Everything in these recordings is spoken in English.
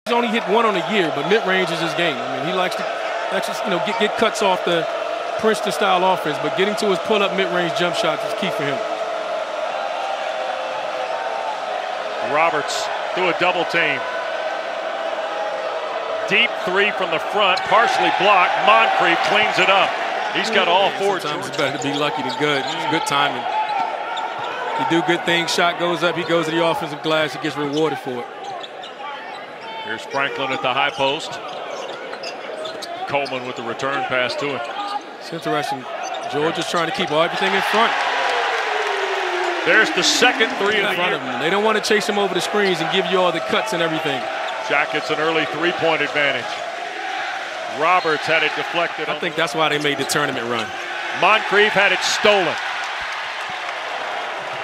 He's only hit one on a year, but mid-range is his game. I mean, he likes to actually, get cuts off the Princeton-style offense, but getting to his pull-up mid-range jump shots is key for him. Roberts through a double team. Deep three from the front, partially blocked. Moncrief cleans it up. He's got all four. Sometimes it's better to be lucky than good. It's good timing. You do good things, shot goes up, he goes to the offensive glass, he gets rewarded for it. Here's Franklin at the high post. Coleman with the return pass to him. It's interesting. Georgia's trying to keep everything in front. There's the second three in front of them. They don't want to chase him over the screens and give you all the cuts and everything. Jackets an early three-point advantage. Roberts had it deflected. I think that's why they made the tournament run. Moncrief had it stolen.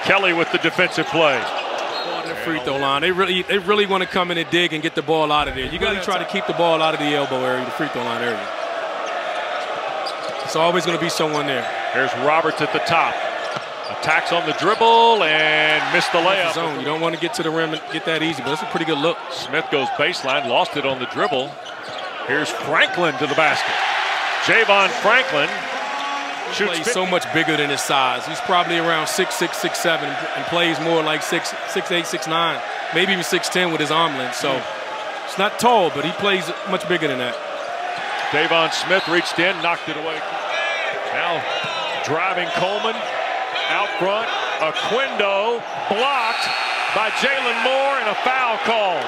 Kelly with the defensive play. The free throw line. They really want to come in and dig and get the ball out of there. You got to try to keep the ball out of the elbow area, the free throw line area. It's always going to be someone there. Here's Roberts at the top. Attacks on the dribble and missed the layup. Zone. You don't want to get to the rim and get that easy, but it's a pretty good look. Smith goes baseline, lost it on the dribble. Here's Franklin to the basket. Javon Franklin shoots. Plays so much bigger than his size. He's probably around 6'6", 6'7", and plays more like 6'8", 6'9", maybe even 6'10" with his arm length. So it's not tall, but he plays much bigger than that. Davon Smith reached in, knocked it away. Now driving Coleman out front. Oquendo blocked by Jalen Moore and a foul call.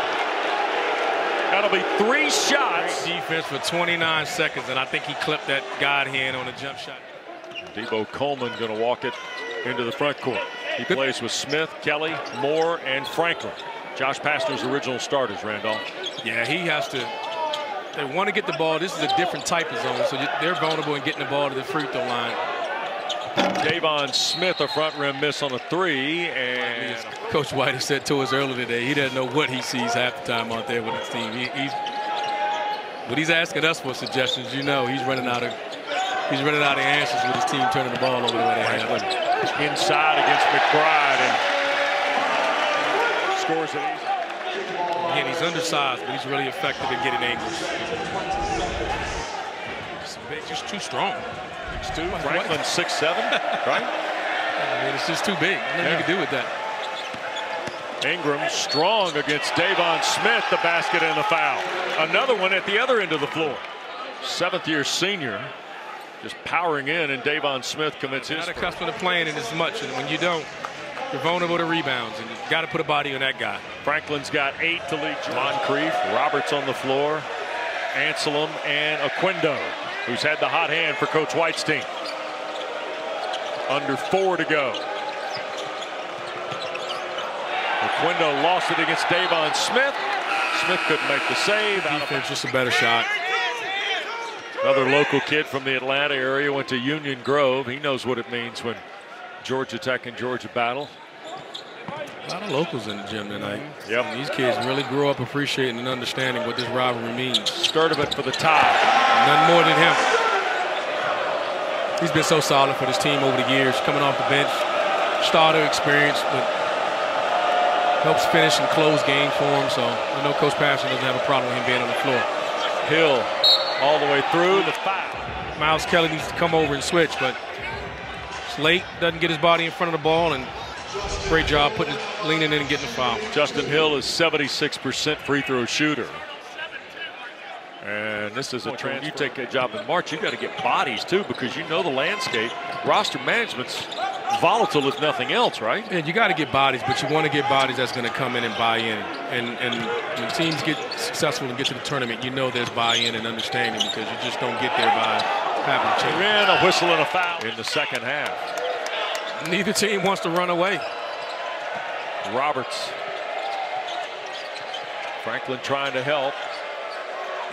That'll be 3 shots. Great defense for 29 seconds, and I think he clipped that guard hand on a jump shot. Debo Coleman going to walk it into the front court. He plays with Smith, Kelly, Moore, and Franklin. Josh Pastner's original starters, Randolph. Yeah, he has to. They want to get the ball. This is a different type of zone, so they're vulnerable in getting the ball to the free throw line. Davon Smith, a front rim miss on a 3, and Coach White has said to us earlier today, he doesn't know what he sees half the time out there with his team. But he's asking us for suggestions. He's running out of answers with his team turning the ball over the way they have. Inside against McBride and scores it easy. Again, he's undersized, but he's really effective at getting angles. He's just too strong. 6'2", Franklin 6'7", right? I mean, it's just too big. Nothing you can do with that. Ingram strong against Davon Smith, the basket and the foul. Another one at the other end of the floor. 7th-year senior just powering in, and Davon Smith commits his. Not accustomed to playing it as much, and when you don't, you're vulnerable to rebounds, and you've got to put a body on that guy. Franklin's got 8 to lead. Moncrief, Roberts on the floor, Anselm, and Oquendo, who's had the hot hand for Coach White's team. Under 4 to go. Oquendo lost it against Davon Smith. Smith couldn't make the save. Defense, just a better shot. Another local kid from the Atlanta area, went to Union Grove. He knows what it means when Georgia Tech and Georgia battle. A lot of locals in the gym tonight. Yep. And these kids really grew up appreciating and understanding what this rivalry means. Sturdivant for the tie. Nothing more than him. He's been so solid for this team over the years, coming off the bench. Starter experience, but helps finish and close game for him. So I know Coach Patterson doesn't have a problem with him being on the floor. Hill all the way through the foul. Miles Kelly needs to come over and switch, but it's late, doesn't get his body in front of the ball, and great job leaning in and getting the foul. Justin Hill is 76% free throw shooter. And this is a trend. You take a job in March, you got to get bodies too, because you know the landscape. Roster management's volatile if nothing else, right? Yeah, you got to get bodies, but you want to get bodies that's going to come in and buy in. And when teams get successful and get to the tournament, you know there's buy-in and understanding, because you just don't get there by having a change. And a whistle and a foul in the second half. Neither team wants to run away. Roberts. Franklin trying to help.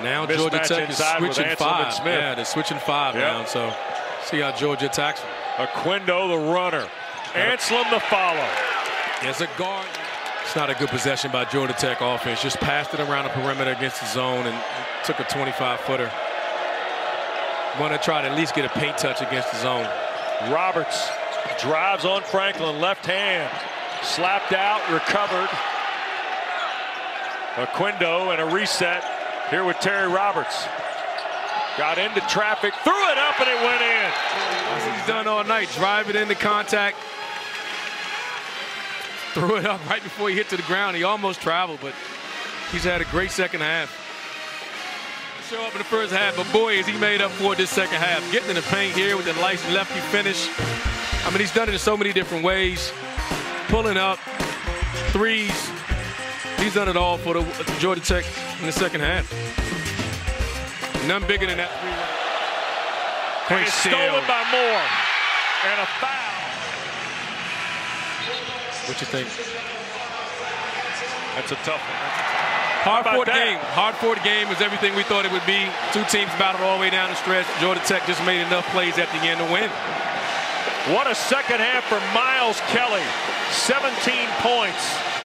Now Mismatch Georgia Tech is switching 5. Smith. Yeah, they're switching 5 now. So see how Georgia attacks them. Oquendo the runner. Anselm the follow. As a guard, it's not a good possession by Georgia Tech offense. Just passed it around the perimeter against the zone and took a 25-footer. Want to try to at least get a paint touch against the zone. Roberts drives on Franklin, left hand. Slapped out, recovered. Oquendo and a reset here with Terry Roberts. Got into traffic, threw it up, and it went in. That's what he's done all night, driving into contact. Threw it up right before he hit to the ground. He almost traveled, but he's had a great second half. Show up in the first half, but boy, is he made up for it this second half. Getting in the paint here with the nice lefty finish. I mean, he's done it in so many different ways. Pulling up, threes. He's done it all for the Georgia Tech in the second half. None bigger than that three. And it's stolen by Moore. And a foul. What you think? That's a tough one. Hard-fought game. Hard-fought game is everything we thought it would be. Two teams battled all the way down the stretch. Georgia Tech just made enough plays at the end to win. What a second half for Miles Kelly. 17 points.